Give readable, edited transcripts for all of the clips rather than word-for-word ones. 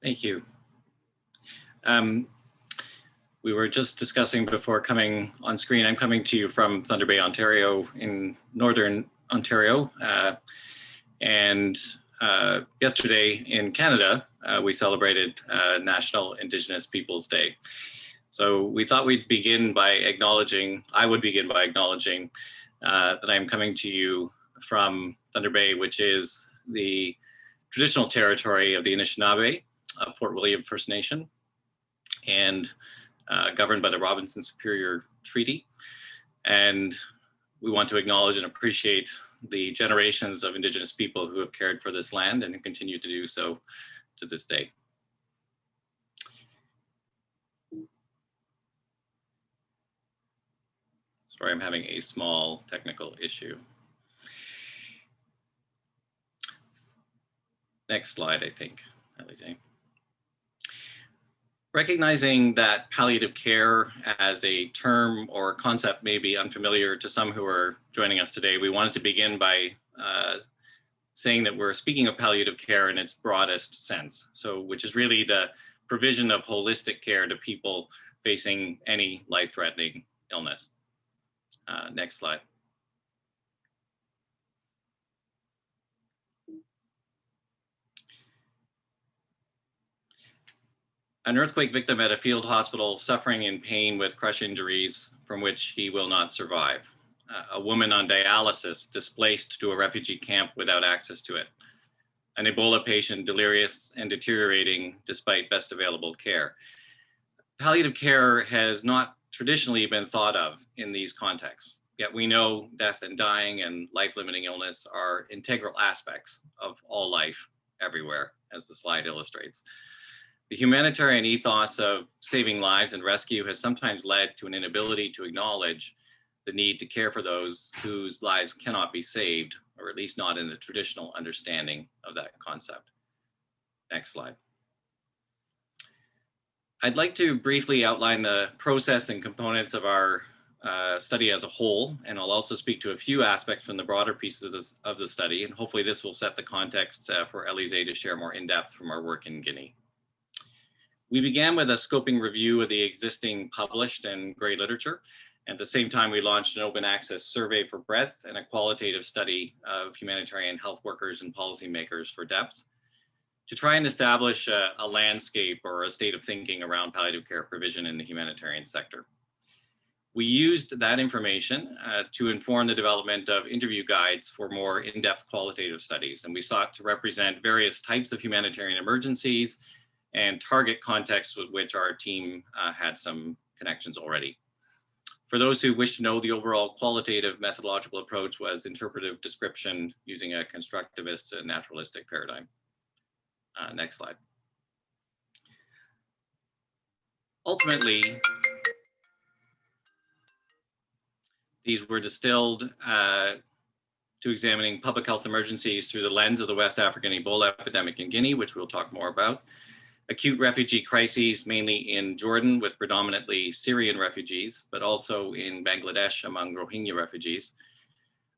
Thank you. We were just discussing before coming on screen, I'm coming to you from Thunder Bay, Ontario in Northern Ontario. Yesterday in Canada, we celebrated National Indigenous Peoples Day. So we thought we'd begin by acknowledging, I would begin by acknowledging that I'm coming to you from Thunder Bay, which is the traditional territory of the Anishinaabe, Fort William First Nation, and governed by the Robinson Superior Treaty. And we want to acknowledge and appreciate the generations of Indigenous people who have cared for this land and continue to do so to this day. Sorry, I'm having a small technical issue. Next slide, I think, Elysée. Recognizing that palliative care as a term or concept may be unfamiliar to some who are joining us today, we wanted to begin by saying that we're speaking of palliative care in its broadest sense, which is really the provision of holistic care to people facing any life-threatening illness. Next slide. An earthquake victim at a field hospital suffering in pain with crush injuries from which he will not survive. A woman on dialysis displaced to a refugee camp without access to it. An Ebola patient delirious and deteriorating despite best available care. Palliative care has not traditionally been thought of in these contexts, yet we know death and dying and life-limiting illness are integral aspects of all life everywhere, as the slide illustrates. The humanitarian ethos of saving lives and rescue has sometimes led to an inability to acknowledge the need to care for those whose lives cannot be saved, or at least not in the traditional understanding of that concept. Next slide. I'd like to briefly outline the process and components of our study as a whole, and I'll also speak to a few aspects from the broader pieces of the study, and hopefully this will set the context for Elysée to share more in-depth from our work in Guinea. We began with a scoping review of the existing published and gray literature. At the same time, we launched an open access survey for breadth and a qualitative study of humanitarian health workers and policymakers for depth to try and establish a landscape or a state of thinking around palliative care provision in the humanitarian sector. We used that information to inform the development of interview guides for more in-depth qualitative studies, and we sought to represent various types of humanitarian emergencies and target contexts with which our team had some connections already. For those who wish to know, the overall qualitative methodological approach was interpretive description using a constructivist and naturalistic paradigm. Next slide. Ultimately, these were distilled to examining public health emergencies through the lens of the West African Ebola epidemic in Guinea, which we'll talk more about. Acute refugee crises, mainly in Jordan with predominantly Syrian refugees, but also in Bangladesh among Rohingya refugees.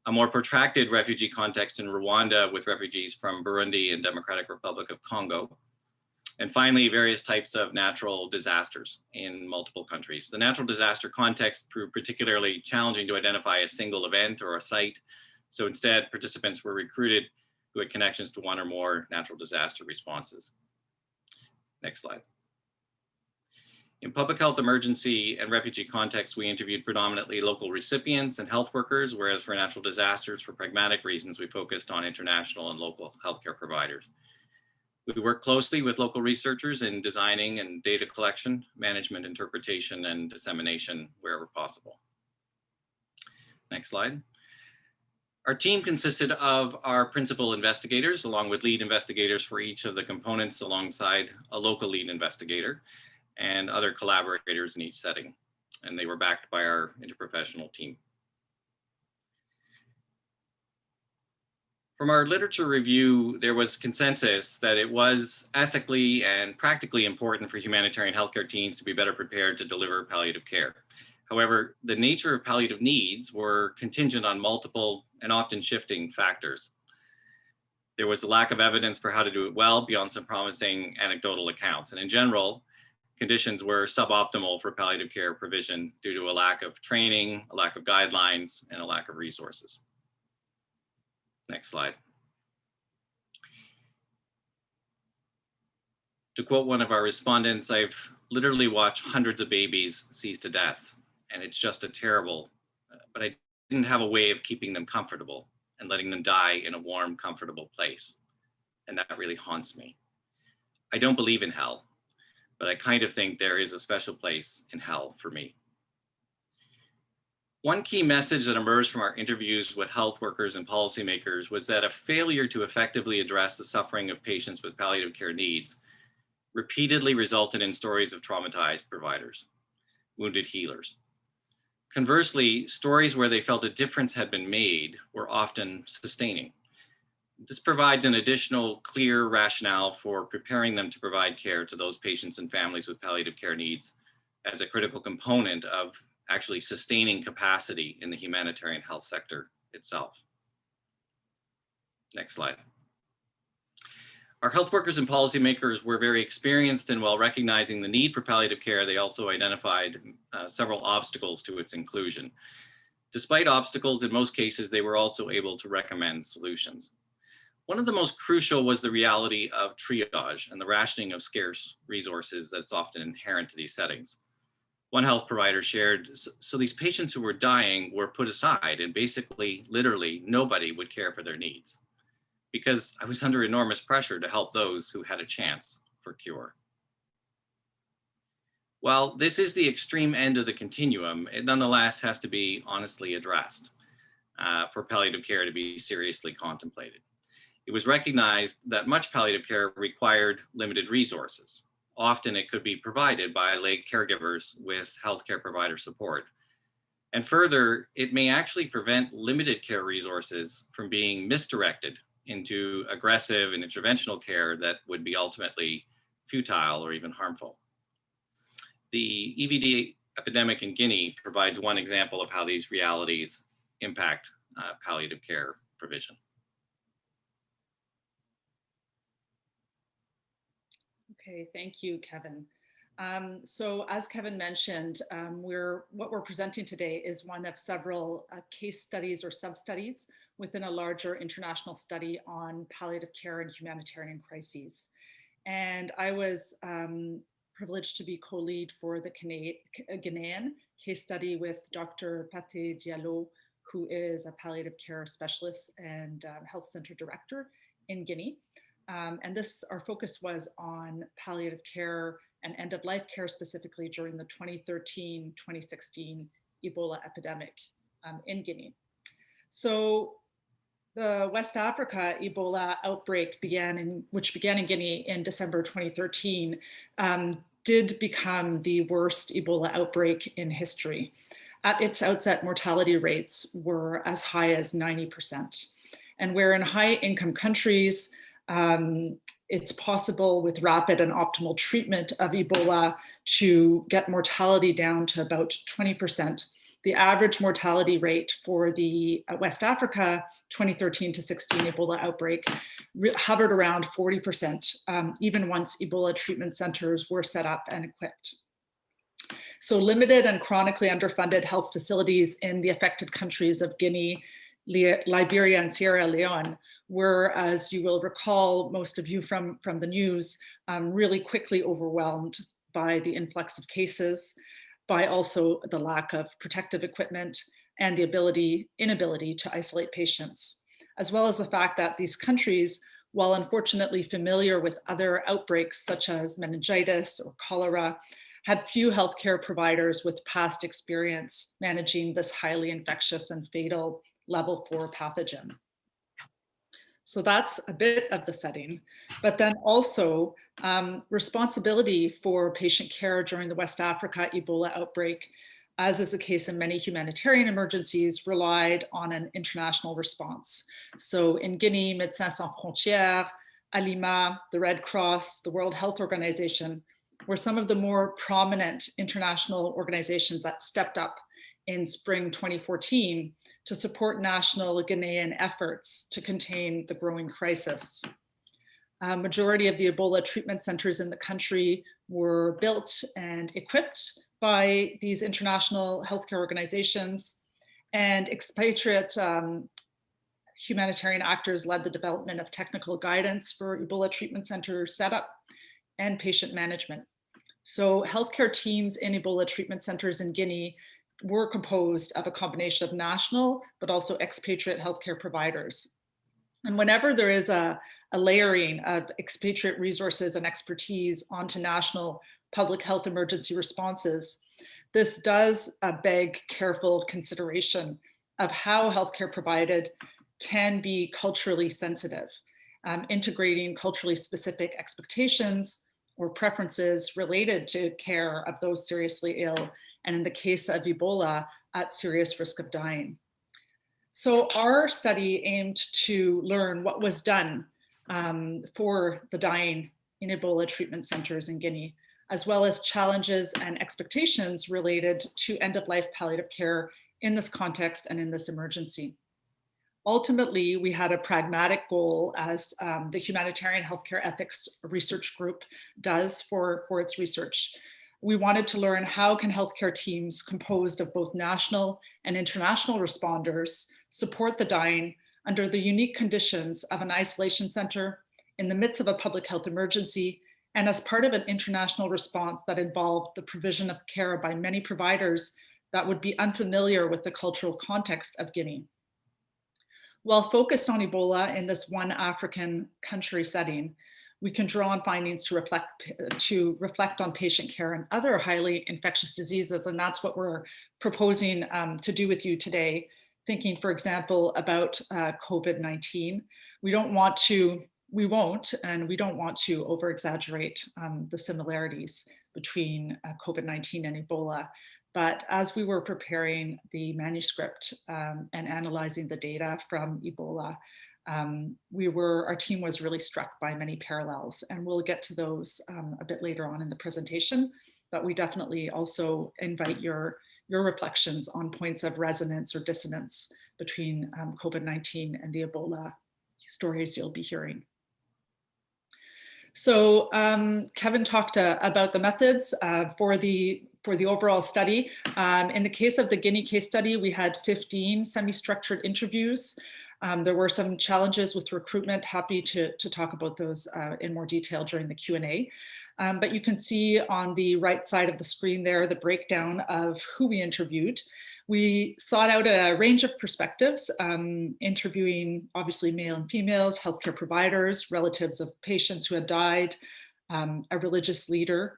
A more protracted refugee context in Rwanda with refugees from Burundi and Democratic Republic of Congo. And finally, various types of natural disasters in multiple countries. The natural disaster context proved particularly challenging to identify a single event or a site. So instead, participants were recruited who had connections to one or more natural disaster responses. Next slide. In public health emergency and refugee contexts, we interviewed predominantly local recipients and health workers, whereas for natural disasters, for pragmatic reasons, we focused on international and local healthcare providers. We worked closely with local researchers in designing and data collection, management, interpretation, and dissemination wherever possible. Next slide. Our team consisted of our principal investigators, along with lead investigators for each of the components, alongside a local lead investigator and other collaborators in each setting. And they were backed by our interprofessional team. From our literature review, there was consensus that it was ethically and practically important for humanitarian healthcare teams to be better prepared to deliver palliative care. However, the nature of palliative needs were contingent on multiple and often shifting factors. There was a lack of evidence for how to do it well beyond some promising anecdotal accounts. And in general, conditions were suboptimal for palliative care provision due to a lack of training, a lack of guidelines, and a lack of resources. Next slide. To quote one of our respondents, I've literally watched hundreds of babies seize to death, and it's just a terrible, but I didn't have a way of keeping them comfortable and letting them die in a warm, comfortable place. And that really haunts me. I don't believe in hell, but I kind of think there is a special place in hell for me. One key message that emerged from our interviews with health workers and policymakers was that a failure to effectively address the suffering of patients with palliative care needs repeatedly resulted in stories of traumatized providers, wounded healers. Conversely, stories where they felt a difference had been made were often sustaining. This provides an additional clear rationale for preparing them to provide care to those patients and families with palliative care needs as a critical component of actually sustaining capacity in the humanitarian health sector itself. Next slide. Our health workers and policymakers were very experienced, and while recognizing the need for palliative care, they also identified several obstacles to its inclusion. Despite obstacles, in most cases, they were also able to recommend solutions. One of the most crucial was the reality of triage and the rationing of scarce resources that's often inherent to these settings. One health provider shared, so these patients who were dying were put aside, and basically, literally, nobody would care for their needs, because I was under enormous pressure to help those who had a chance for cure. While this is the extreme end of the continuum, it nonetheless has to be honestly addressed for palliative care to be seriously contemplated. It was recognized that much palliative care required limited resources. Often it could be provided by lay caregivers with healthcare provider support. And further, it may actually prevent limited care resources from being misdirected into aggressive and interventional care that would be ultimately futile or even harmful. The EVD epidemic in Guinea provides one example of how these realities impact palliative care provision. Okay, thank you, Kevin. So as Kevin mentioned, what we're presenting today is one of several case studies or sub-studies within a larger international study on palliative care and humanitarian crises. And I was privileged to be co-lead for the Guinean case study with Dr. Pate Diallo, who is a palliative care specialist and health center director in Guinea. And our focus was on palliative care and end-of-life care specifically during the 2013-2016 Ebola epidemic in Guinea. So the West Africa Ebola outbreak which began in Guinea in December 2013, did become the worst Ebola outbreak in history. At its outset, mortality rates were as high as 90%. And where in high-income countries, it's possible with rapid and optimal treatment of Ebola to get mortality down to about 20%. The average mortality rate for the West Africa 2013 to 16 Ebola outbreak hovered around 40%, even once Ebola treatment centers were set up and equipped. So limited and chronically underfunded health facilities in the affected countries of Guinea, Liberia, and Sierra Leone were, as you will recall, most of you from the news, really quickly overwhelmed by the influx of cases, by also the lack of protective equipment and the inability to isolate patients, as well as the fact that these countries, while unfortunately familiar with other outbreaks such as meningitis or cholera, had few healthcare providers with past experience managing this highly infectious and fatal level 4 pathogen. So that's a bit of the setting, but then also responsibility for patient care during the West Africa Ebola outbreak, as is the case in many humanitarian emergencies, relied on an international response. So in Guinea, Médecins Sans Frontières, Alima, the Red Cross, the World Health Organization were some of the more prominent international organizations that stepped up in spring 2014 to support national Guinean efforts to contain the growing crisis. A majority of the Ebola treatment centers in the country were built and equipped by these international healthcare organizations, and expatriate humanitarian actors led the development of technical guidance for Ebola treatment center setup and patient management. So healthcare teams in Ebola treatment centers in Guinea were composed of a combination of national, but also expatriate healthcare providers. And whenever there is a layering of expatriate resources and expertise onto national public health emergency responses, this does beg careful consideration of how healthcare provided can be culturally sensitive, integrating culturally specific expectations or preferences related to care of those seriously ill, and in the case of Ebola, at serious risk of dying. So our study aimed to learn what was done for the dying in Ebola treatment centers in Guinea, as well as challenges and expectations related to end-of-life palliative care in this context and in this emergency. Ultimately, we had a pragmatic goal, as the Humanitarian Healthcare Ethics research group does for its research. We wanted to learn how can healthcare teams composed of both national and international responders support the dying under the unique conditions of an isolation center in the midst of a public health emergency, and as part of an international response that involved the provision of care by many providers that would be unfamiliar with the cultural context of Guinea. While focused on Ebola in this one African country setting, we can draw on findings to reflect on patient care and other highly infectious diseases, and that's what we're proposing to do with you today, thinking, for example, about COVID-19. We won't, and we don't want to over-exaggerate the similarities between COVID-19 and Ebola. But as we were preparing the manuscript and analyzing the data from Ebola, our team was really struck by many parallels, and we'll get to those a bit later on in the presentation, but we definitely also invite your reflections on points of resonance or dissonance between COVID-19 and the Ebola stories you'll be hearing. So Kevin talked about the methods for the overall study. In the case of the Guinea case study, we had 15 semi-structured interviews. There were some challenges with recruitment. Happy to talk about those in more detail during the Q&A. But you can see on the right side of the screen there, the breakdown of who we interviewed. We sought out a range of perspectives, interviewing obviously male and females, healthcare providers, relatives of patients who had died, a religious leader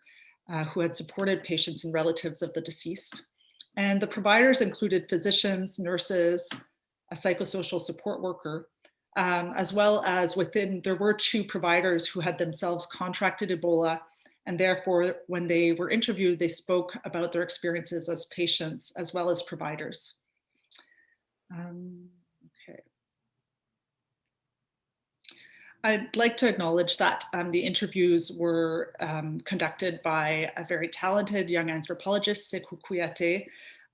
who had supported patients and relatives of the deceased. And the providers included physicians, nurses, a psychosocial support worker, as well as there were 2 providers who had themselves contracted Ebola, and therefore when they were interviewed, they spoke about their experiences as patients as well as providers. Okay. I'd like to acknowledge that the interviews were conducted by a very talented young anthropologist, Sekou Kouyaté,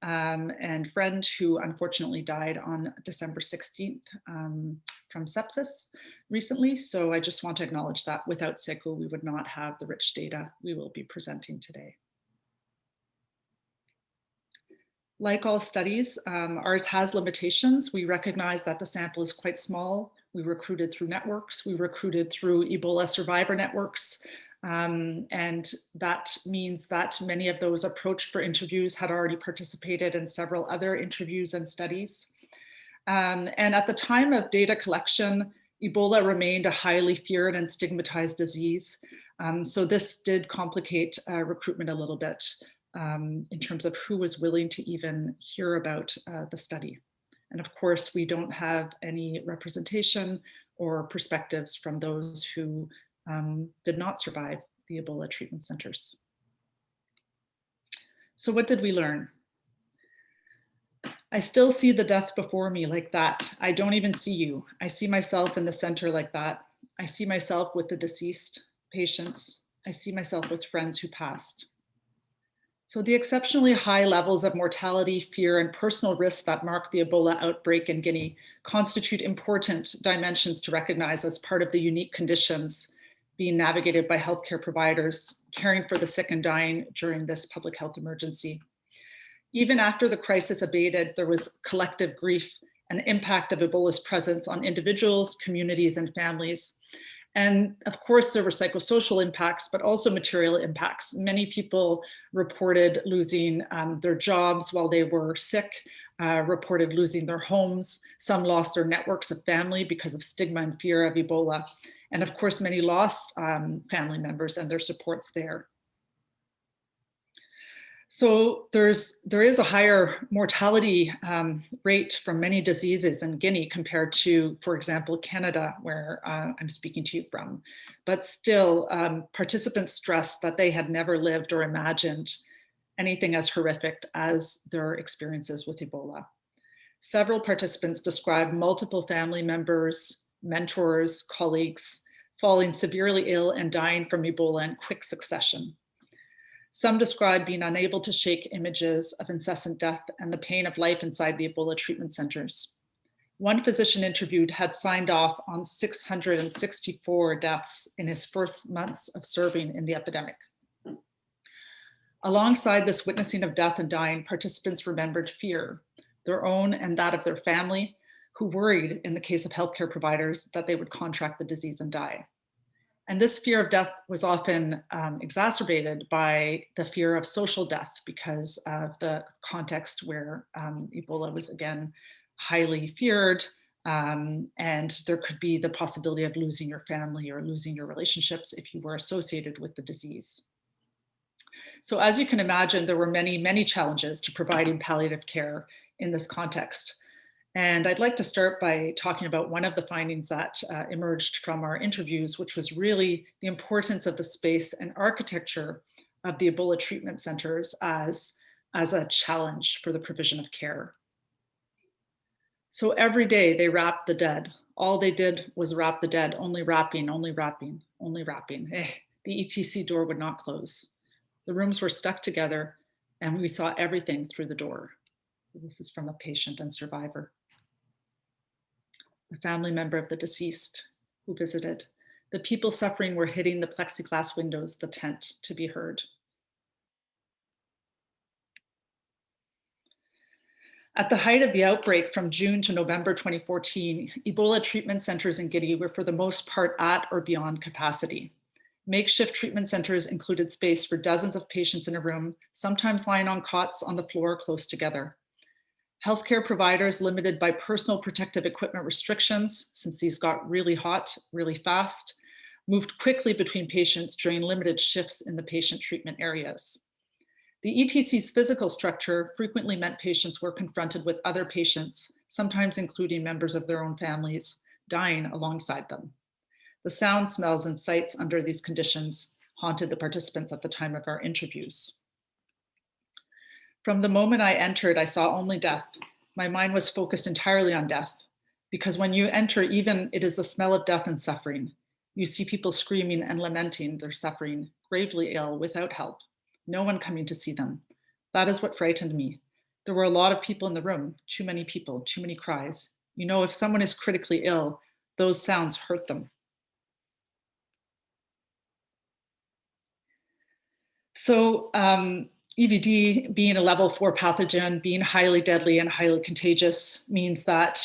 and friend who unfortunately died on December 16th from sepsis recently. So I just want to acknowledge that without Sekou, we would not have the rich data we will be presenting today. Like all studies, ours has limitations. We recognize that the sample is quite small. We recruited through networks. We recruited through Ebola survivor networks. And that means that many of those approached for interviews had already participated in several other interviews and studies. And at the time of data collection, Ebola remained a highly feared and stigmatized disease. So this did complicate recruitment a little bit in terms of who was willing to even hear about the study. And of course, we don't have any representation or perspectives from those who did not survive the Ebola treatment centers. So what did we learn? I still see the death before me like that. I don't even see you. I see myself in the center like that. I see myself with the deceased patients. I see myself with friends who passed. So the exceptionally high levels of mortality, fear, and personal risks that mark the Ebola outbreak in Guinea constitute important dimensions to recognize as part of the unique conditions being navigated by healthcare providers caring for the sick and dying during this public health emergency. Even after the crisis abated, there was collective grief and impact of Ebola's presence on individuals, communities, and families. And of course, there were psychosocial impacts, but also material impacts. Many people reported losing their jobs while they were sick, reported losing their homes. Some lost their networks of family because of stigma and fear of Ebola. And of course, many lost family members and their supports there. So there is a higher mortality rate from many diseases in Guinea compared to, for example, Canada, where I'm speaking to you from. But still, participants stressed that they had never lived or imagined anything as horrific as their experiences with Ebola. Several participants described multiple family members, mentors, colleagues falling severely ill and dying from Ebola in quick succession. Some described being unable to shake images of incessant death and the pain of life inside the Ebola treatment centers. One physician interviewed had signed off on 664 deaths in his first months of serving in the epidemic. Alongside this witnessing of death and dying, participants remembered fear, their own and that of their family, who worried, in the case of healthcare providers, that they would contract the disease and die. And this fear of death was often exacerbated by the fear of social death because of the context where Ebola was again highly feared, and there could be the possibility of losing your family or losing your relationships if you were associated with the disease. So as you can imagine, there were many, many challenges to providing palliative care in this context. And I'd like to start by talking about one of the findings that emerged from our interviews, which was really the importance of the space and architecture of the Ebola treatment centers as a challenge for the provision of care. So every day they wrapped the dead. All they did was wrap the dead, only wrapping, only wrapping, only wrapping. The ETC door would not close. The rooms were stuck together and we saw everything through the door. This is from a patient and survivor. A family member of the deceased who visited. The people suffering were hitting the plexiglass windows, the tent, to be heard. At the height of the outbreak from June to November 2014, Ebola treatment centers in Guinea were for the most part at or beyond capacity. Makeshift treatment centers included space for dozens of patients in a room, sometimes lying on cots on the floor close together. Healthcare providers, limited by personal protective equipment restrictions, since these got really hot, really fast, moved quickly between patients during limited shifts in the patient treatment areas. The ETC's physical structure frequently meant patients were confronted with other patients, sometimes including members of their own families, dying alongside them. The sounds, smells, and sights under these conditions haunted the participants at the time of our interviews. From the moment I entered, I saw only death. My mind was focused entirely on death, because when you enter, even it is the smell of death and suffering. You see people screaming and lamenting their suffering, gravely ill, without help, no one coming to see them. That is what frightened me. There were a lot of people in the room, too many people, too many cries. You know, if someone is critically ill, those sounds hurt them. So EVD, being a level 4 pathogen, being highly deadly and highly contagious, means that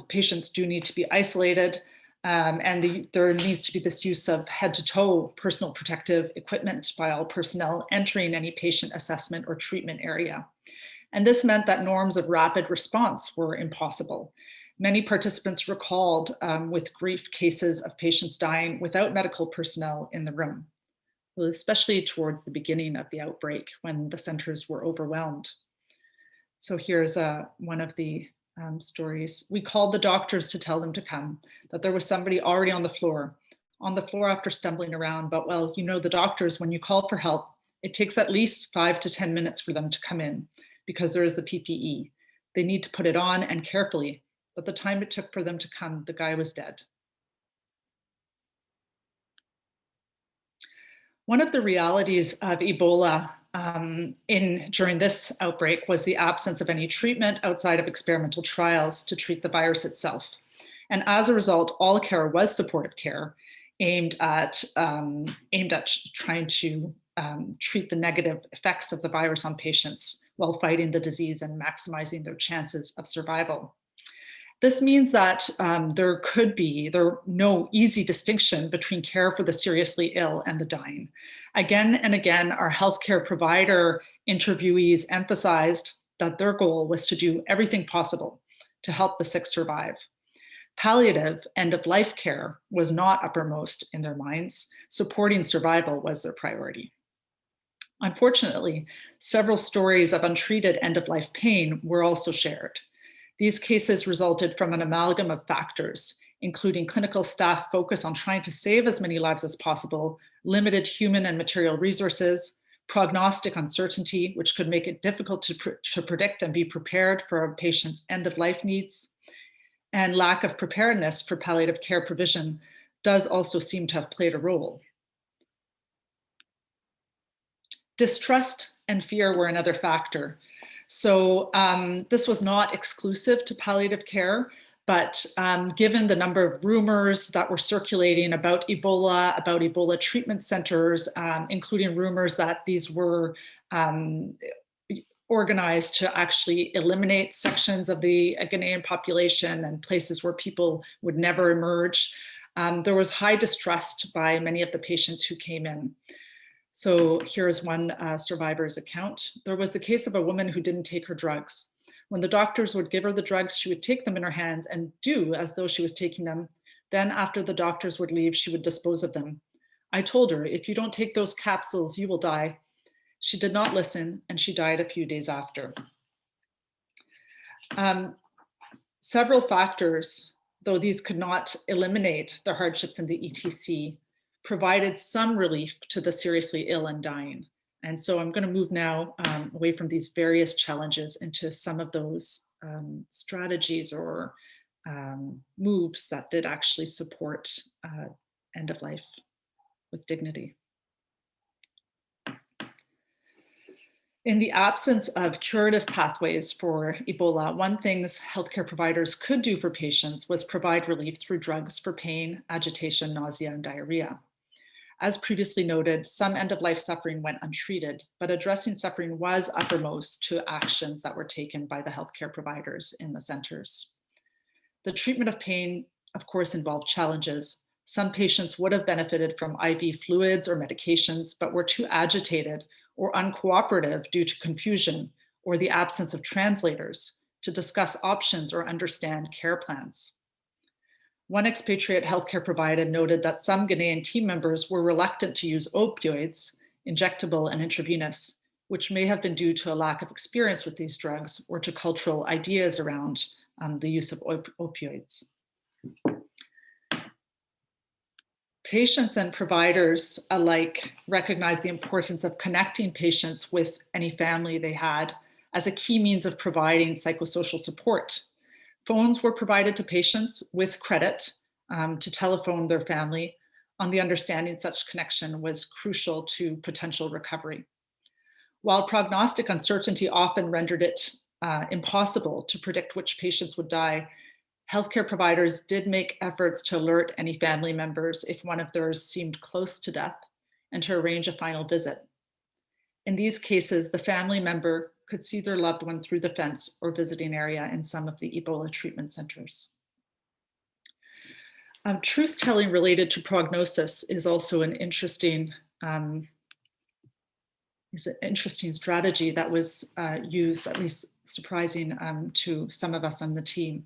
patients do need to be isolated, and there needs to be this use of head-to-toe personal protective equipment by all personnel entering any patient assessment or treatment area. And this meant that norms of rapid response were impossible. Many participants recalled with grief cases of patients dying without medical personnel in the room, especially towards the beginning of the outbreak when the centers were overwhelmed. So here's one of the stories. We called the doctors to tell them to come, that there was somebody already on the floor after stumbling around. But well, you know, the doctors, when you call for help, it takes at least 5 to 10 minutes for them to come in because there is the PPE. They need to put it on and carefully, but the time it took for them to come, the guy was dead. One of the realities of Ebola during this outbreak was the absence of any treatment outside of experimental trials to treat the virus itself. And as a result, all care was supportive care aimed at trying to treat the negative effects of the virus on patients while fighting the disease and maximizing their chances of survival. This means that there no easy distinction between care for the seriously ill and the dying. Again and again, our healthcare provider interviewees emphasized that their goal was to do everything possible to help the sick survive. Palliative end-of-life care was not uppermost in their minds. Supporting survival was their priority. Unfortunately, several stories of untreated end-of-life pain were also shared. These cases resulted from an amalgam of factors, including clinical staff focus on trying to save as many lives as possible, limited human and material resources, prognostic uncertainty, which could make it difficult to predict and be prepared for a patient's end-of-life needs, and lack of preparedness for palliative care provision does also seem to have played a role. Distrust and fear were another factor. So this was not exclusive to palliative care, but given the number of rumors that were circulating about Ebola treatment centers, including rumors that these were organized to actually eliminate sections of the Guinean population and places where people would never emerge, there was high distrust by many of the patients who came in. So here's one survivor's account. There was the case of a woman who didn't take her drugs. When the doctors would give her the drugs, she would take them in her hands and do as though she was taking them. Then after the doctors would leave, she would dispose of them. I told her, if you don't take those capsules, you will die. She did not listen, and she died a few days after. Several factors, though these could not eliminate the hardships in the ETC, provided some relief to the seriously ill and dying. And so I'm going to move now away from these various challenges into some of those strategies or moves that did actually support end of life with dignity. In the absence of curative pathways for Ebola, one thing healthcare providers could do for patients was provide relief through drugs for pain, agitation, nausea, and diarrhea. As previously noted, some end-of-life suffering went untreated, but addressing suffering was uppermost to actions that were taken by the healthcare providers in the centers. The treatment of pain, of course, involved challenges. Some patients would have benefited from IV fluids or medications, but were too agitated or uncooperative due to confusion or the absence of translators to discuss options or understand care plans. One expatriate healthcare provider noted that some Guinean team members were reluctant to use opioids, injectable and intravenous, which may have been due to a lack of experience with these drugs or to cultural ideas around the use of opioids. Patients and providers alike recognize the importance of connecting patients with any family they had as a key means of providing psychosocial support. Phones were provided to patients with credit to telephone their family on the understanding such connection was crucial to potential recovery. While prognostic uncertainty often rendered it impossible to predict which patients would die, healthcare providers did make efforts to alert any family members if one of theirs seemed close to death and to arrange a final visit. In these cases, the family member could see their loved one through the fence or visiting area in some of the Ebola treatment centers. Truth-telling related to prognosis is also an interesting strategy that was used, at least surprising to some of us on the team.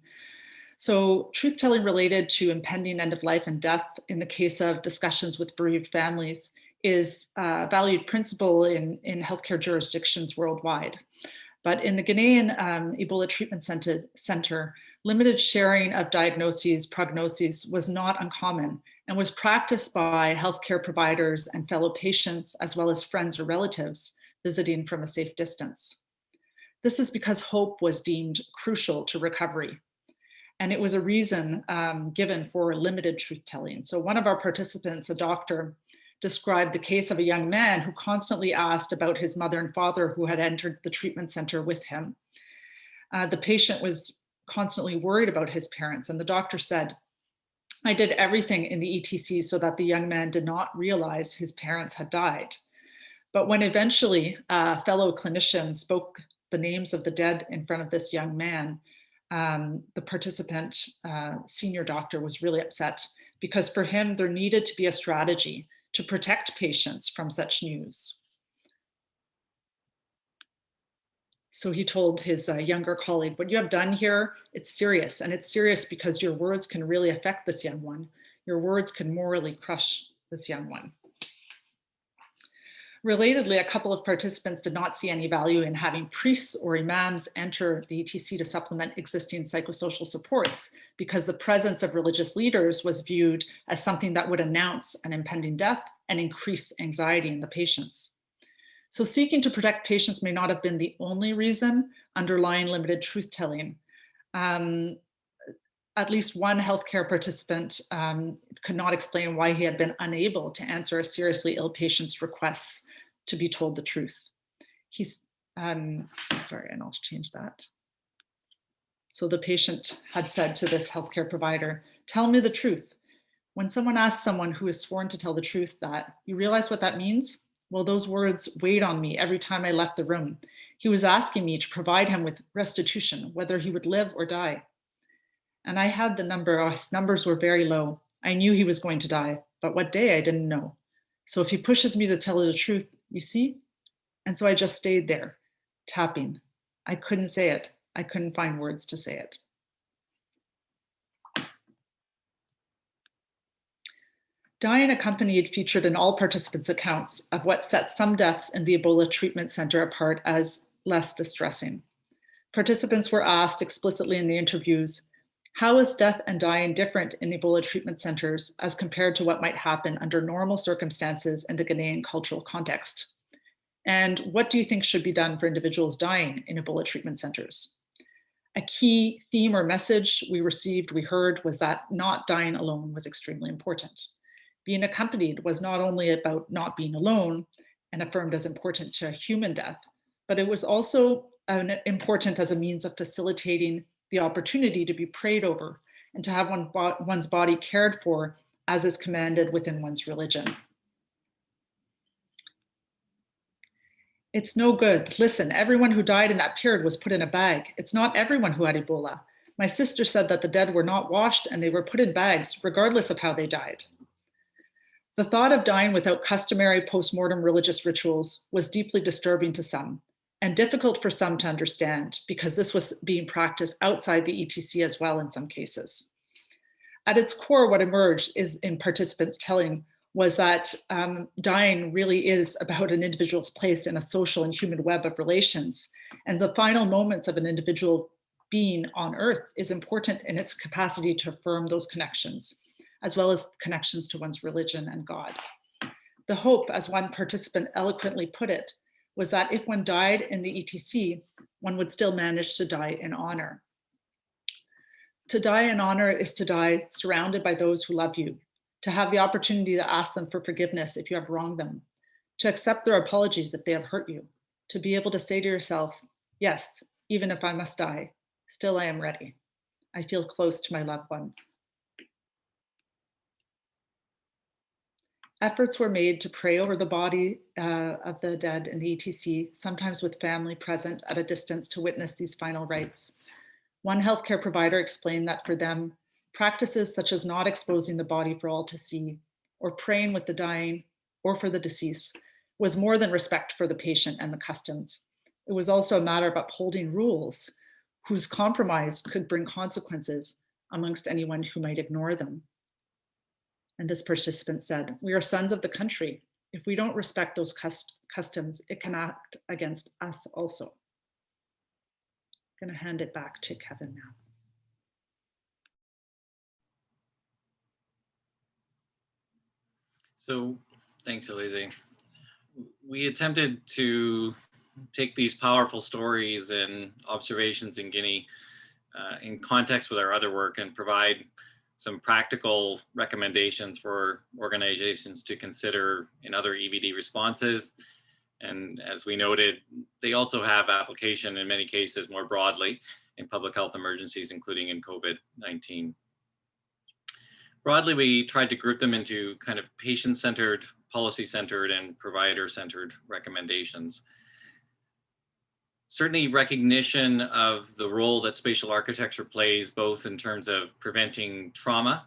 So truth-telling related to impending end of life and death in the case of discussions with bereaved families is a valued principle in healthcare jurisdictions worldwide. But in the Guinean Ebola Treatment Center, limited sharing of diagnoses, prognoses was not uncommon and was practiced by healthcare providers and fellow patients, as well as friends or relatives visiting from a safe distance. This is because hope was deemed crucial to recovery. And it was a reason given for limited truth-telling. So one of our participants, a doctor, described the case of a young man who constantly asked about his mother and father who had entered the treatment center with him. The patient was constantly worried about his parents, and the doctor said, "I did everything in the ETC so that the young man did not realize his parents had died." But when eventually a fellow clinician spoke the names of the dead in front of this young man, the participant, senior doctor, was really upset because for him, there needed to be a strategy to protect patients from such news. So he told his younger colleague, "What you have done here, it's serious. And it's serious because your words can really affect this young one. Your words can morally crush this young one." Relatedly, a couple of participants did not see any value in having priests or imams enter the ETC to supplement existing psychosocial supports because the presence of religious leaders was viewed as something that would announce an impending death and increase anxiety in the patients. So seeking to protect patients may not have been the only reason underlying limited truth-telling. At least one healthcare participant could not explain why he had been unable to answer a seriously ill patient's requests to be told the truth. He's, sorry, and I'll change that. So the patient had said to this healthcare provider, "Tell me the truth." When someone asks someone who is sworn to tell the truth that, "You realize what that means?" Well, those words weighed on me every time I left the room. He was asking me to provide him with restitution, whether he would live or die. And I had the number, his numbers were very low. I knew he was going to die, but what day I didn't know. So if he pushes me to tell the truth, you see? And so I just stayed there, tapping. I couldn't say it. I couldn't find words to say it. Dying Accompanied featured in all participants' accounts of what set some deaths in the Ebola Treatment Center apart as less distressing. Participants were asked explicitly in the interviews, how is death and dying different in Ebola treatment centers as compared to what might happen under normal circumstances in the Guinean cultural context? And what do you think should be done for individuals dying in Ebola treatment centers? A key theme or message we heard was that not dying alone was extremely important. Being accompanied was not only about not being alone and affirmed as important to human death, but it was also important as a means of facilitating the opportunity to be prayed over and to have one's body cared for as is commanded within one's religion. It's no good. Listen, everyone who died in that period was put in a bag. It's not everyone who had Ebola. My sister said that the dead were not washed and they were put in bags, regardless of how they died. The thought of dying without customary post-mortem religious rituals was deeply disturbing to some and difficult for some to understand because this was being practiced outside the ETC as well in some cases. At its core, what emerged is in participants telling was that dying really is about an individual's place in a social and human web of relations. And the final moments of an individual being on earth is important in its capacity to affirm those connections, as well as connections to one's religion and God. The hope, as one participant eloquently put it, was that if one died in the ETC, one would still manage to die in honor. To die in honor is to die surrounded by those who love you, to have the opportunity to ask them for forgiveness if you have wronged them, to accept their apologies if they have hurt you, to be able to say to yourself, yes, even if I must die, still I am ready. I feel close to my loved ones. Efforts were made to pray over the body of the dead in the ETC, sometimes with family present at a distance to witness these final rites. One healthcare provider explained that for them, practices such as not exposing the body for all to see, or praying with the dying, or for the deceased, was more than respect for the patient and the customs. It was also a matter of upholding rules whose compromise could bring consequences amongst anyone who might ignore them. And this participant said, we are sons of the country. If we don't respect those customs, it can act against us also. I'm going to hand it back to Kevin now. So thanks, Elysée. We attempted to take these powerful stories and observations in Guinea in context with our other work and provide some practical recommendations for organizations to consider in other EVD responses. And as we noted, they also have application in many cases more broadly in public health emergencies, including in COVID-19. Broadly, we tried to group them into kind of patient-centered, policy-centered, and provider-centered recommendations. Certainly recognition of the role that spatial architecture plays, both in terms of preventing trauma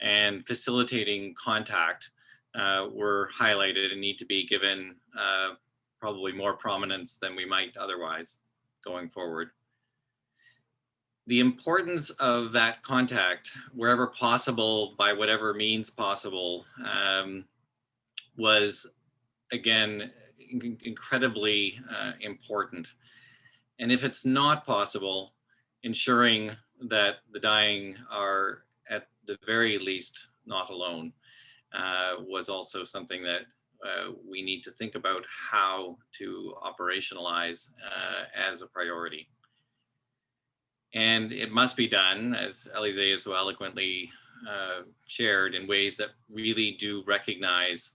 and facilitating contact, were highlighted and need to be given probably more prominence than we might otherwise going forward. The importance of that contact, wherever possible, by whatever means possible, was, again, incredibly important. And if it's not possible, ensuring that the dying are at the very least not alone was also something that we need to think about how to operationalize as a priority. And it must be done, as Elysée has so eloquently shared, in ways that really do recognize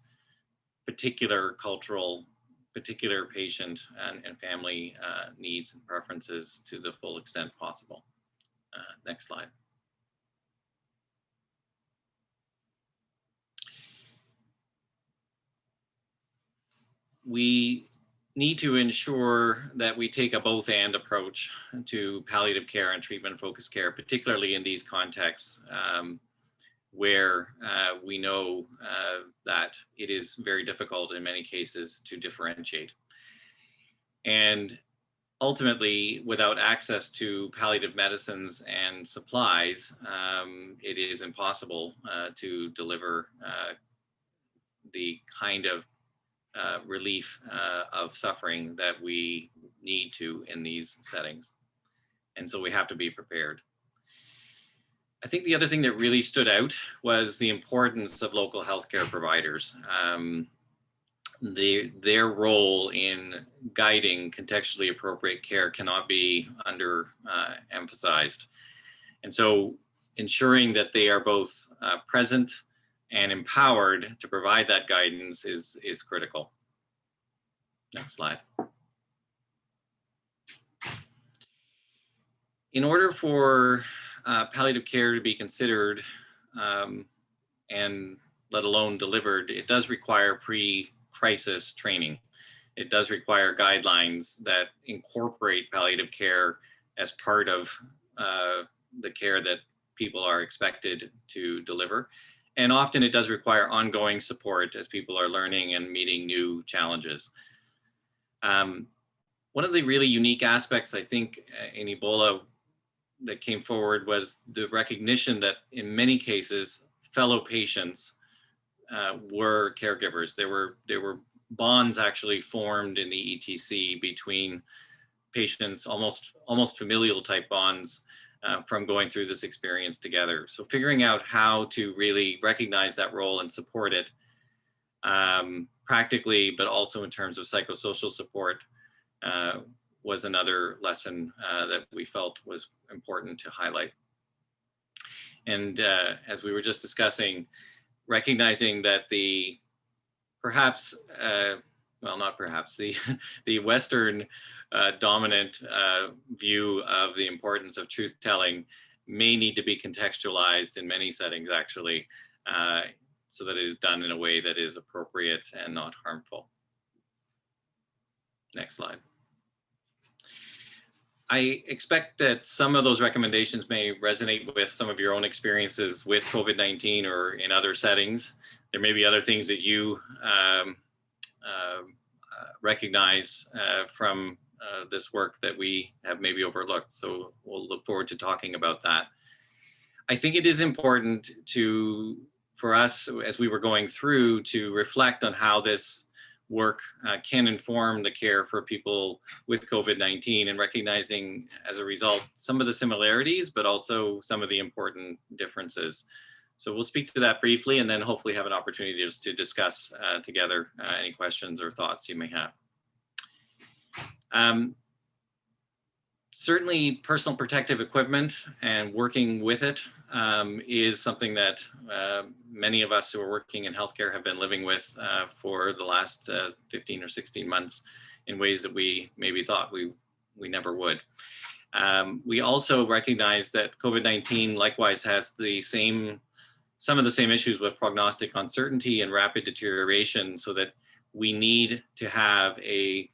particular cultural, particular patient and family needs and preferences to the full extent possible. Next slide. We need to ensure that we take a both-and approach to palliative care and treatment-focused care, particularly in these contexts where we know that it is very difficult in many cases to differentiate. And ultimately, without access to palliative medicines and supplies, it is impossible to deliver the kind of relief of suffering that we need to in these settings. And so we have to be prepared. I think the other thing that really stood out was the importance of local healthcare providers. Their role in guiding contextually appropriate care cannot be emphasized. And so ensuring that they are both present and empowered to provide that guidance is critical. Next slide. In order for palliative care to be considered and let alone delivered, it does require pre-crisis training. It does require guidelines that incorporate palliative care as part of the care that people are expected to deliver. And often it does require ongoing support as people are learning and meeting new challenges. One of the really unique aspects, I think, in Ebola that came forward was the recognition that in many cases, fellow patients were caregivers. There were bonds actually formed in the ETC between patients, almost familial type bonds from going through this experience together. So figuring out how to really recognize that role and support it practically, but also in terms of psychosocial support was another lesson that we felt was important to highlight. And as we were just discussing, recognizing that the Western dominant view of the importance of truth-telling may need to be contextualized in many settings, actually, so that it is done in a way that is appropriate and not harmful. Next slide. I expect that some of those recommendations may resonate with some of your own experiences with COVID-19 or in other settings. There may be other things that you recognize from this work that we have maybe overlooked. So we'll look forward to talking about that. I think it is important for us, as we were going through, to reflect on how this work can inform the care for people with COVID-19, and recognizing as a result some of the similarities, but also some of the important differences. So we'll speak to that briefly and then hopefully have an opportunity just to discuss together any questions or thoughts you may have. Certainly personal protective equipment and working with it is something that many of us who are working in healthcare have been living with for the last 15 or 16 months in ways that we maybe thought we never would. We also recognize that COVID-19 likewise has some of the same issues with prognostic uncertainty and rapid deterioration, so that we need to have a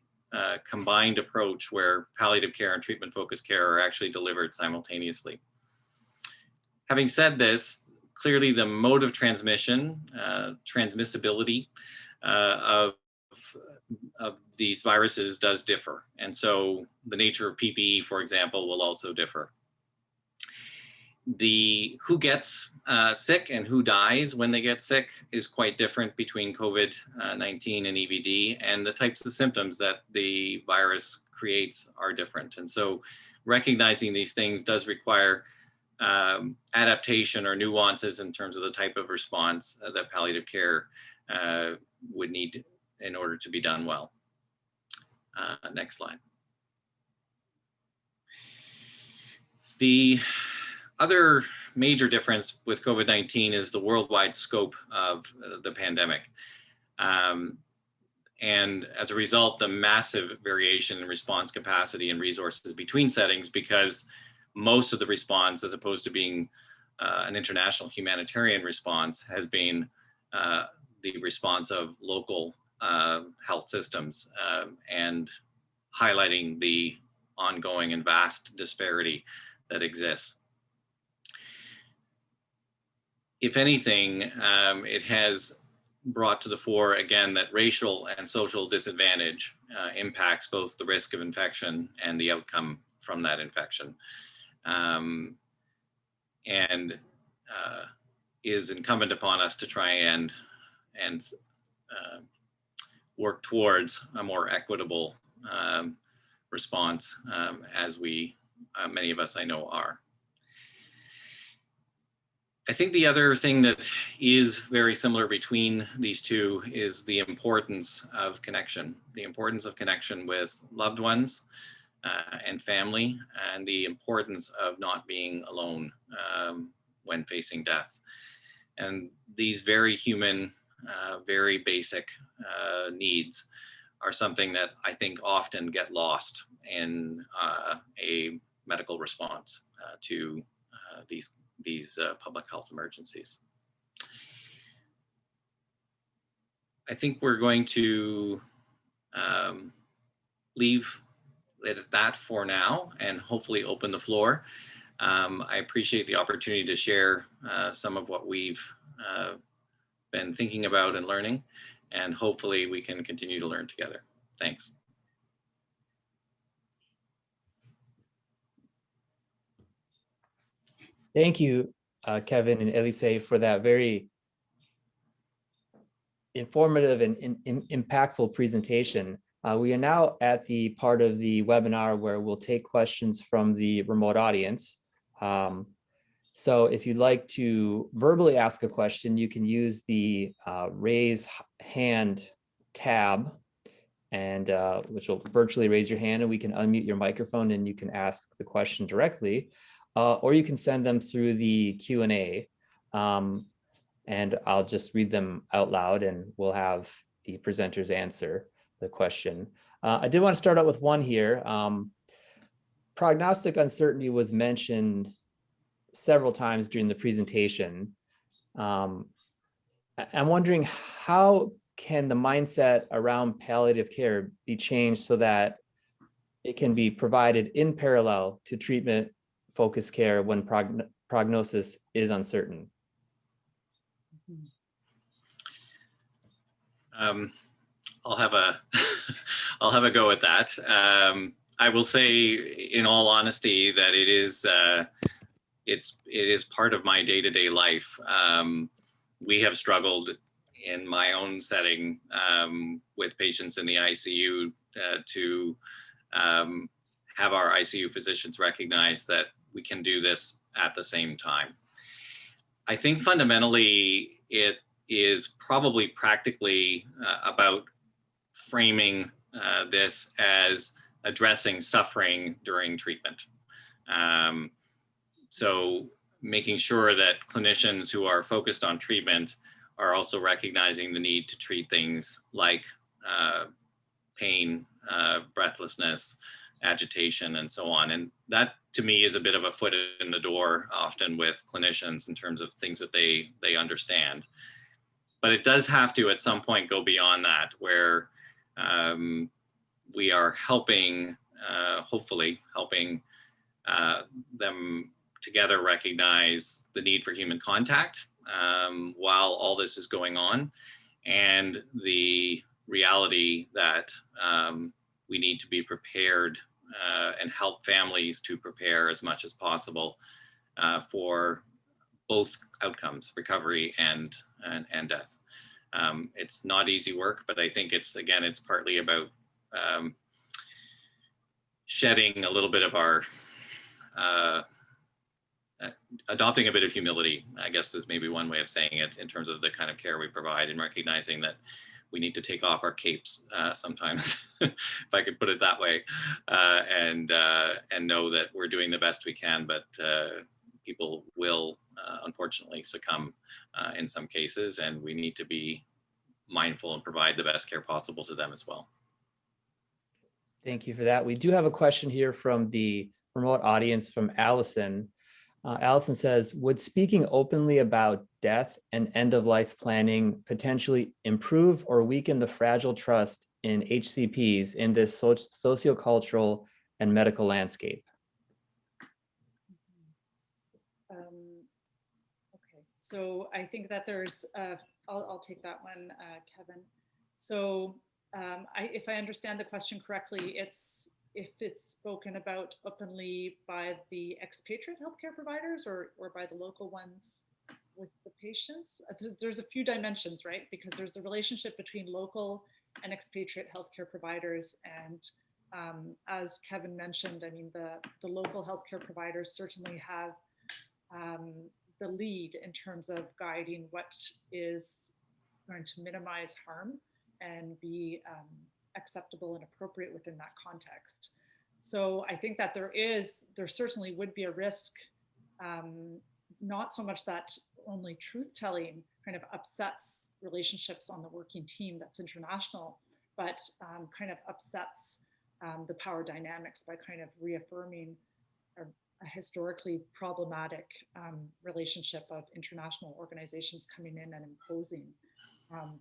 combined approach where palliative care and treatment-focused care are actually delivered simultaneously. Having said this, clearly the mode of transmission, transmissibility of these viruses does differ. And so the nature of PPE, for example, will also differ. Who gets sick and who dies when they get sick is quite different between COVID-19 and EBD, and the types of symptoms that the virus creates are different. And so recognizing these things does require adaptation or nuances in terms of the type of response that palliative care would need in order to be done well. Next slide. The other major difference with COVID-19 is the worldwide scope of the pandemic. And as a result, the massive variation in response capacity and resources between settings, because most of the response, as opposed to being an international humanitarian response, has been the response of local health systems and highlighting the ongoing and vast disparity that exists. If anything, it has brought to the fore again that racial and social disadvantage impacts both the risk of infection and the outcome from that infection. And is incumbent upon us to try and work towards a more equitable response, as many of us I know are. I think the other thing that is very similar between these two is the importance of connection with loved ones and family, and the importance of not being alone when facing death. And these very human, very basic needs are something that I think often get lost in a medical response to these public health emergencies. I think we're going to leave it at that for now and hopefully open the floor. I appreciate the opportunity to share some of what we've been thinking about and learning, and hopefully we can continue to learn together. Thanks. Thank you, Kevin and Elysée, for that very informative and impactful presentation. We are now at the part of the webinar where we'll take questions from the remote audience. So if you'd like to verbally ask a question, you can use the raise hand tab, and which will virtually raise your hand, and we can unmute your microphone and you can ask the question directly. Or you can send them through the Q&A, and I'll just read them out loud and we'll have the presenters answer the question. I did want to start out with one here. Prognostic uncertainty was mentioned several times during the presentation. I'm wondering, how can the mindset around palliative care be changed so that it can be provided in parallel to treatment focused care when prognosis is uncertain? I'll have a go at that. I will say, in all honesty, that it is part of my day-to-day life. We have struggled in my own setting with patients in the ICU to have our ICU physicians recognize that we can do this at the same time. I think fundamentally it is probably practically about framing this as addressing suffering during treatment. So making sure that clinicians who are focused on treatment are also recognizing the need to treat things like pain, breathlessness, agitation, and so on. And that, to me, is a bit of a foot in the door often with clinicians in terms of things that they understand. But it does have to, at some point, go beyond that, where we are helping, hopefully helping them together recognize the need for human contact while all this is going on, and the reality that we need to be prepared and help families to prepare as much as possible for both outcomes, recovery and death. It's not easy work, but I think it's partly about shedding a little bit of our adopting a bit of humility, I guess, is maybe one way of saying it, in terms of the kind of care we provide, and recognizing that we need to take off our capes sometimes, if I could put it that way, and know that we're doing the best we can, but people will unfortunately succumb in some cases, and we need to be mindful and provide the best care possible to them as well. Thank you for that. We do have a question here from the remote audience from Allison. Allison says, would speaking openly about death and end-of-life planning potentially improve or weaken the fragile trust in HCPs in this sociocultural and medical landscape? Okay, so I think that there's, I'll take that one, Kevin. So if I understand the question correctly, it's if it's spoken about openly by the expatriate healthcare providers or by the local ones with the patients. There's a few dimensions, right? Because there's the relationship between local and expatriate healthcare providers. And as Kevin mentioned, I mean, the local healthcare providers certainly have the lead in terms of guiding what is going to minimize harm and be acceptable and appropriate within that context. So I think that there certainly would be a risk, not so much that only truth-telling kind of upsets relationships on the working team that's international, but kind of upsets the power dynamics by kind of reaffirming a historically problematic relationship of international organizations coming in and imposing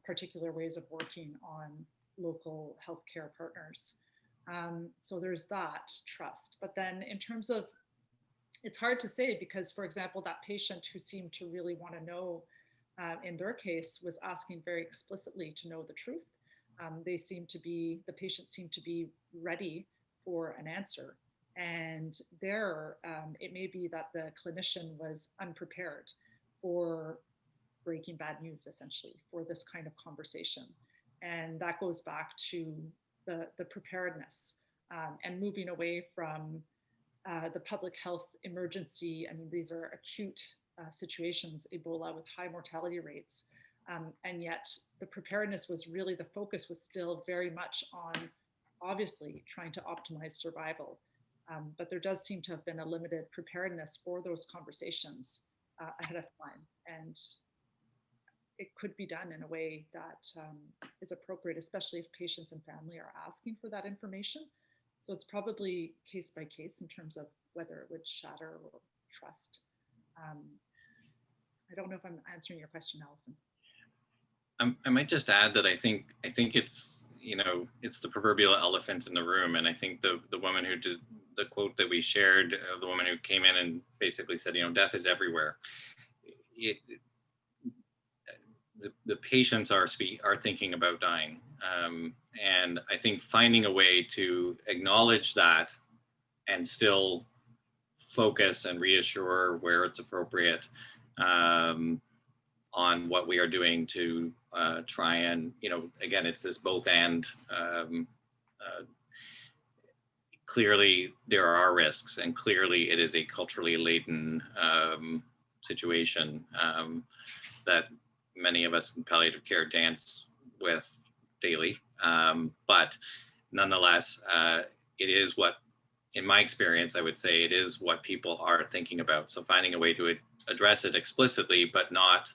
particular ways of working on local healthcare partners. So there's that trust. But then in terms of, it's hard to say because, for example, that patient who seemed to really want to know, in their case, was asking very explicitly to know the truth. The patient seemed to be ready for an answer. And there, it may be that the clinician was unprepared for breaking bad news, essentially, for this kind of conversation. And that goes back to the preparedness and moving away from the public health emergency. I mean, these are acute situations, Ebola with high mortality rates. And yet the preparedness was really, the focus was still very much on, obviously, trying to optimize survival. But there does seem to have been a limited preparedness for those conversations ahead of time. And it could be done in a way that is appropriate, especially if patients and family are asking for that information. So it's probably case by case in terms of whether it would shatter or trust. I don't know if I'm answering your question, Allison. I might just add that I think it's, it's the proverbial elephant in the room. And I think the woman who did the quote that we shared, the woman who came in and basically said, death is everywhere. The patients are thinking about dying. And I think finding a way to acknowledge that and still focus and reassure where it's appropriate on what we are doing to try and, again, it's this both and. Clearly there are risks, and clearly it is a culturally laden situation that many of us in palliative care dance with daily. But nonetheless, it is what, in my experience, I would say it is what people are thinking about. So finding a way to address it explicitly, but not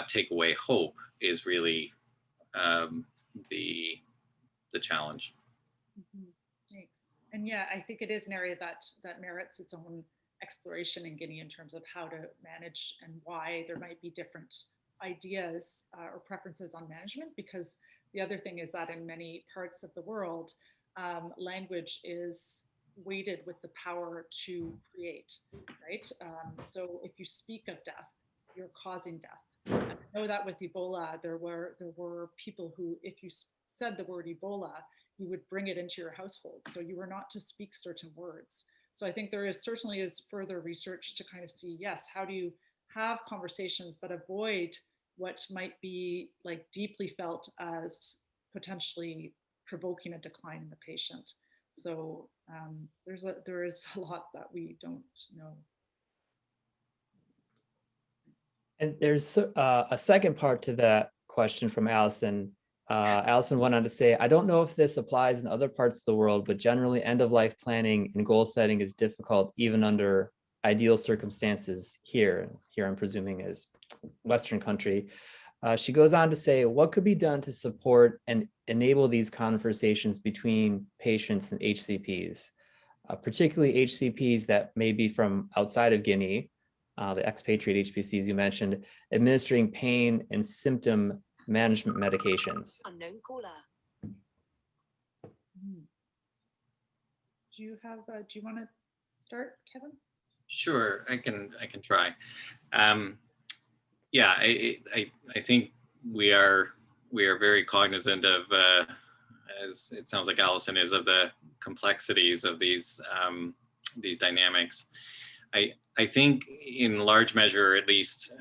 take away hope is really the challenge. Mm-hmm. Thanks. And yeah, I think it is an area that merits its own exploration in Guinea in terms of how to manage and why there might be different ideas or preferences on management. Because the other thing is that in many parts of the world, language is weighted with the power to create, right? So if you speak of death, you're causing death. And I know that with Ebola, there were people who, if you said the word Ebola, you would bring it into your household. So you were not to speak certain words. So I think there is certainly is further research to kind of see, yes, how do you have conversations but avoid what might be like deeply felt as potentially provoking a decline in the patient. So there is a lot that we don't know. And there's a second part to that question from Allison. Allison went on to say, I don't know if this applies in other parts of the world, but generally end-of-life planning and goal setting is difficult even under ideal circumstances here. Here I'm presuming is Western country. She goes on to say, what could be done to support and enable these conversations between patients and HCPs, particularly HCPs that may be from outside of Guinea, the expatriate HPCs you mentioned, administering pain and symptom management medications. Unknown caller. Do you want to start, Kevin? Sure, I can try. Yeah, I think we are very cognizant of, as it sounds like Allison is, of the complexities of these dynamics. I think in large measure, at least,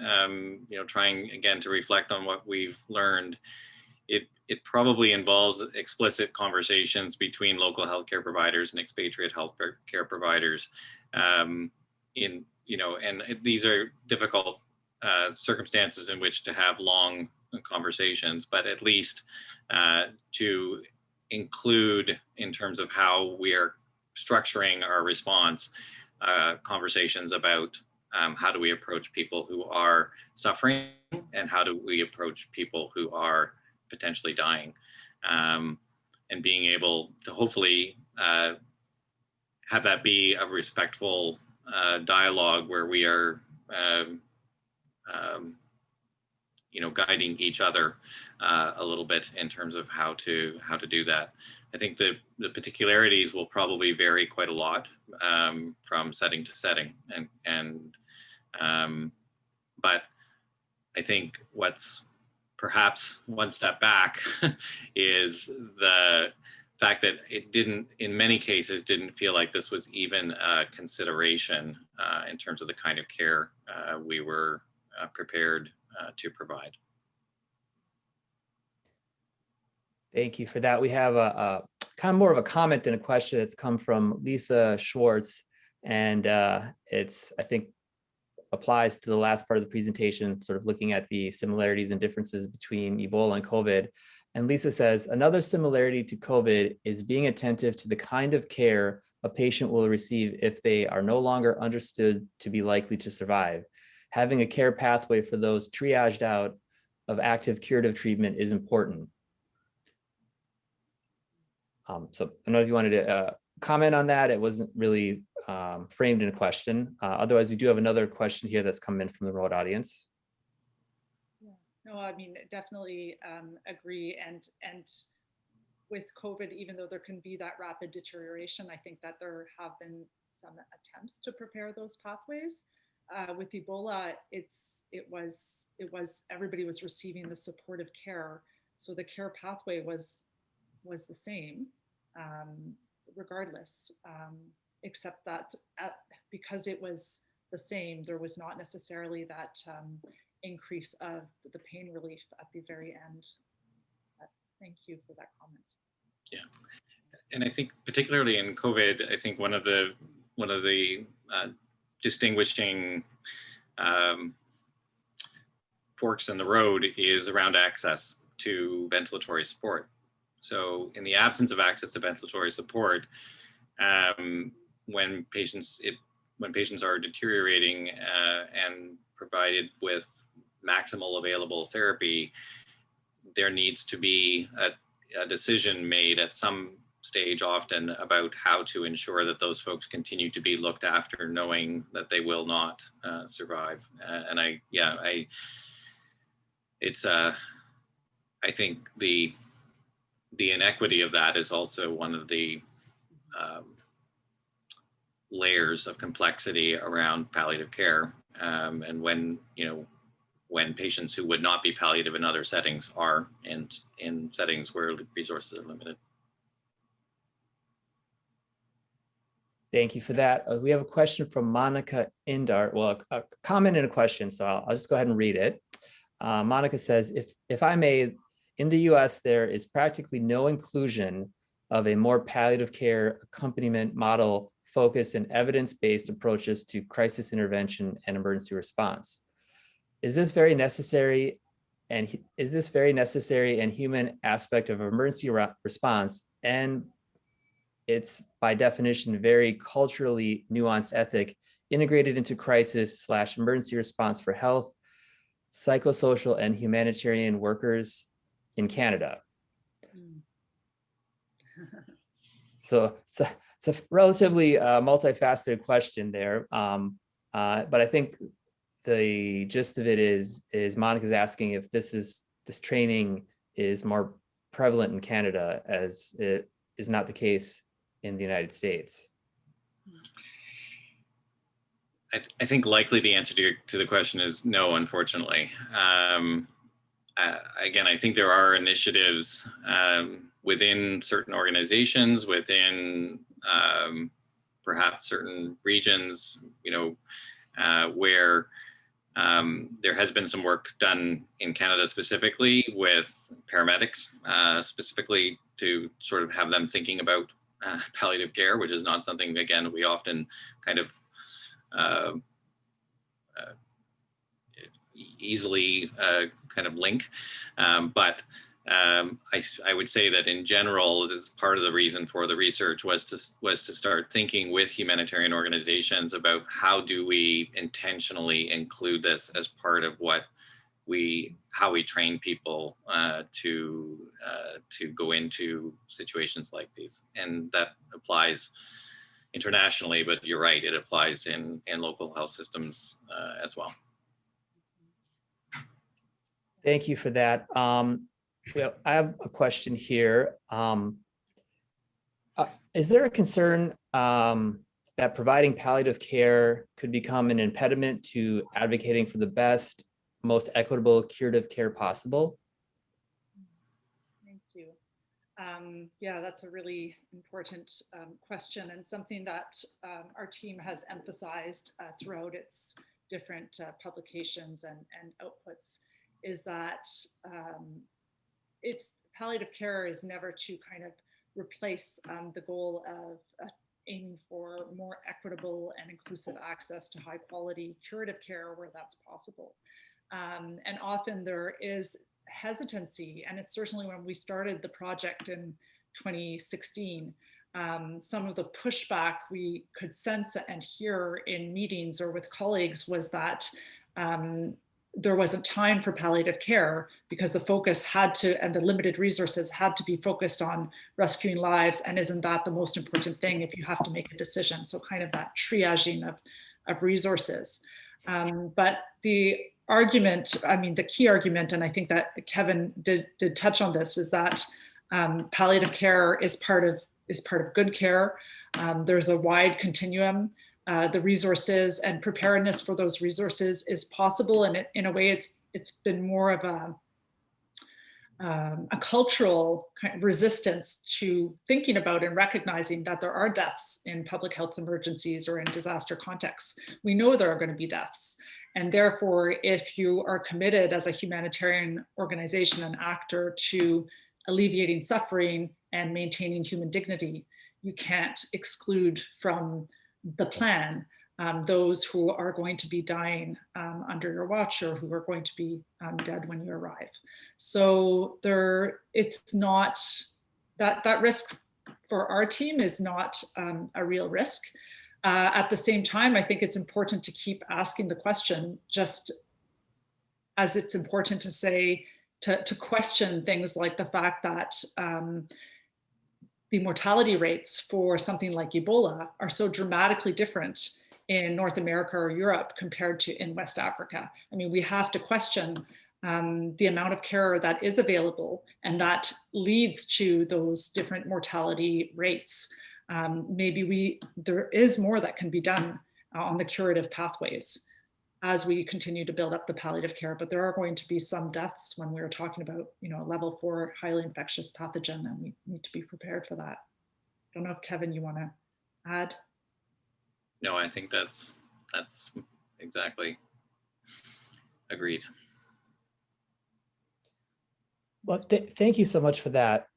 trying again to reflect on what we've learned, it probably involves explicit conversations between local healthcare providers and expatriate healthcare providers. And these are difficult circumstances in which to have long conversations, but at least to include, in terms of how we are structuring our response, conversations about how do we approach people who are suffering and how do we approach people who are potentially dying, and being able to hopefully have that be a respectful dialogue where we are guiding each other a little bit in terms of how to do that. I think the particularities will probably vary quite a lot from setting to setting, but I think what's perhaps one step back is the fact that it didn't, in many cases, didn't feel like this was even a consideration in terms of the kind of care we were prepared to provide. Thank you for that. We have a kind of more of a comment than a question that's come from Lisa Schwartz, and it's, I think, applies to the last part of the presentation, sort of looking at the similarities and differences between Ebola and COVID. And Lisa says, another similarity to COVID is being attentive to the kind of care a patient will receive if they are no longer understood to be likely to survive. Having a care pathway for those triaged out of active curative treatment is important. So I don't know if you wanted to comment on that. It wasn't really framed in a question. Otherwise, we do have another question here that's come in from the remote audience. Yeah. No, I mean, definitely agree. And with COVID, even though there can be that rapid deterioration, I think that there have been some attempts to prepare those pathways. With Ebola, it was everybody was receiving the supportive care, so the care pathway was the same, regardless, except that because it was the same, there was not necessarily that increase of the pain relief at the very end. Thank you for that comment. Yeah, and I think particularly in COVID, I think one of the distinguishing forks in the road is around access to ventilatory support. So in the absence of access to ventilatory support, when patients are deteriorating and provided with maximal available therapy, there needs to be a decision made at some stage often about how to ensure that those folks continue to be looked after, knowing that they will not survive. I think the inequity of that is also one of the layers of complexity around palliative care. And when patients who would not be palliative in other settings are in settings where resources are limited. Thank you for that. We have a question from Monica Indart. Well, a comment and a question, so I'll just go ahead and read it. Monica says, if I may, in the US, there is practically no inclusion of a more palliative care accompaniment model focused in evidence-based approaches to crisis intervention and emergency response. Is this very necessary and human aspect of emergency response, and it's by definition very culturally nuanced ethic integrated into crisis/emergency response for health, psychosocial, and humanitarian workers in Canada? So it's a relatively multifaceted question there, but I think the gist of it is Monica's asking if this training is more prevalent in Canada, as it is not the case in the United States. I think likely the answer to the question is no, unfortunately. Again, I think there are initiatives within certain organizations, within perhaps certain regions, where there has been some work done in Canada specifically with paramedics, specifically to sort of have them thinking about palliative care, which is not something, again, we often kind of easily kind of link. But I would say that in general, it's part of the reason for the research was to start thinking with humanitarian organizations about how do we intentionally include this as part of how we train people to go into situations like these. And that applies internationally, but you're right, it applies in local health systems as well. Thank you for that. I have a question here. Is there a concern that providing palliative care could become an impediment to advocating for the best, most equitable curative care possible? Thank you. Yeah, that's a really important question, and something that our team has emphasized throughout its different publications and outputs is that palliative care is never to kind of replace the goal of aiming for more equitable and inclusive access to high quality curative care where that's possible. And often there is hesitancy, and it's certainly when we started the project in 2016, some of the pushback we could sense and hear in meetings or with colleagues was that there wasn't time for palliative care because the focus and the limited resources had to be focused on rescuing lives. And isn't that the most important thing if you have to make a decision? So kind of that triaging of resources. But the argument, the key argument, and I think that Kevin did touch on this, is that palliative care is part of good care. There's a wide continuum. The resources and preparedness for those resources is possible, and in a way, it's been more of a cultural kind of resistance to thinking about and recognizing that there are deaths in public health emergencies or in disaster contexts. We know there are going to be deaths, and therefore, if you are committed as a humanitarian organization and actor to alleviating suffering and maintaining human dignity, you can't exclude from the plan those who are going to be dying under your watch or who are going to be dead when you arrive. So it's not that risk for our team is not a real risk. At the same time, I think it's important to keep asking the question, just as it's important to say, to question things like the fact that the mortality rates for something like Ebola are so dramatically different in North America or Europe compared to in West Africa. I mean, we have to question the amount of care that is available, and that leads to those different mortality rates. Maybe there is more that can be done on the curative pathways as we continue to build up the palliative care, but there are going to be some deaths when we're talking about, you know, a level 4 highly infectious pathogen, and we need to be prepared for that. I don't know if Kevin, you want to add? No, I think that's exactly agreed. Well, thank you so much for that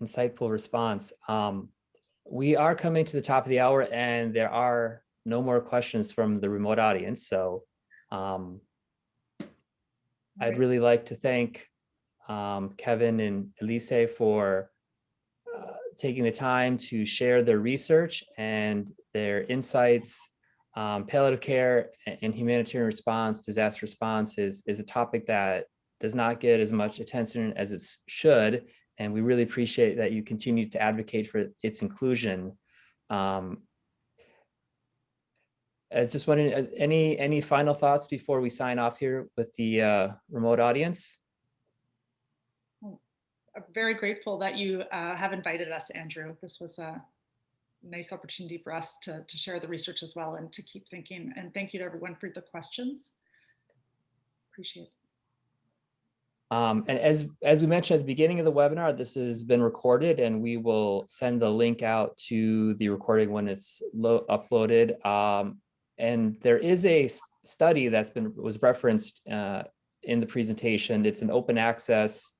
insightful response. We are coming to the top of the hour, and there are no more questions from the remote audience. So I'd really like to thank Kevin and Elysée for taking the time to share their research and their insights. Palliative care and humanitarian response, disaster response is a topic that does not get as much attention as it should. And we really appreciate that you continue to advocate for its inclusion. I was just wondering, any final thoughts before we sign off here with the remote audience? I'm very grateful that you have invited us, Andrew. This was a nice opportunity for us to share the research as well and to keep thinking. And thank you to everyone for the questions. Appreciate it. And as we mentioned at the beginning of the webinar, this has been recorded, and we will send the link out to the recording when it's uploaded. And there is a study that's was referenced in the presentation. It's an open access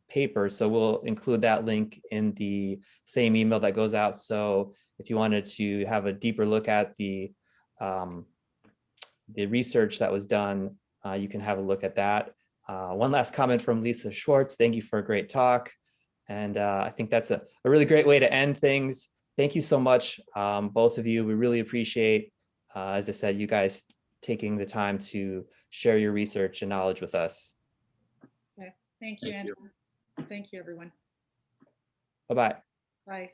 paper, so we'll include that link in the same email that goes out. So if you wanted to have a deeper look at the research that was done, you can have a look at that. One last comment from Lisa Schwartz. Thank you for a great talk. And I think that's a really great way to end things. Thank you so much, both of you. We really appreciate, as I said, you guys taking the time to share your research and knowledge with us. Okay. Thank you, Andrew. Thank you, everyone. Bye-bye. Bye.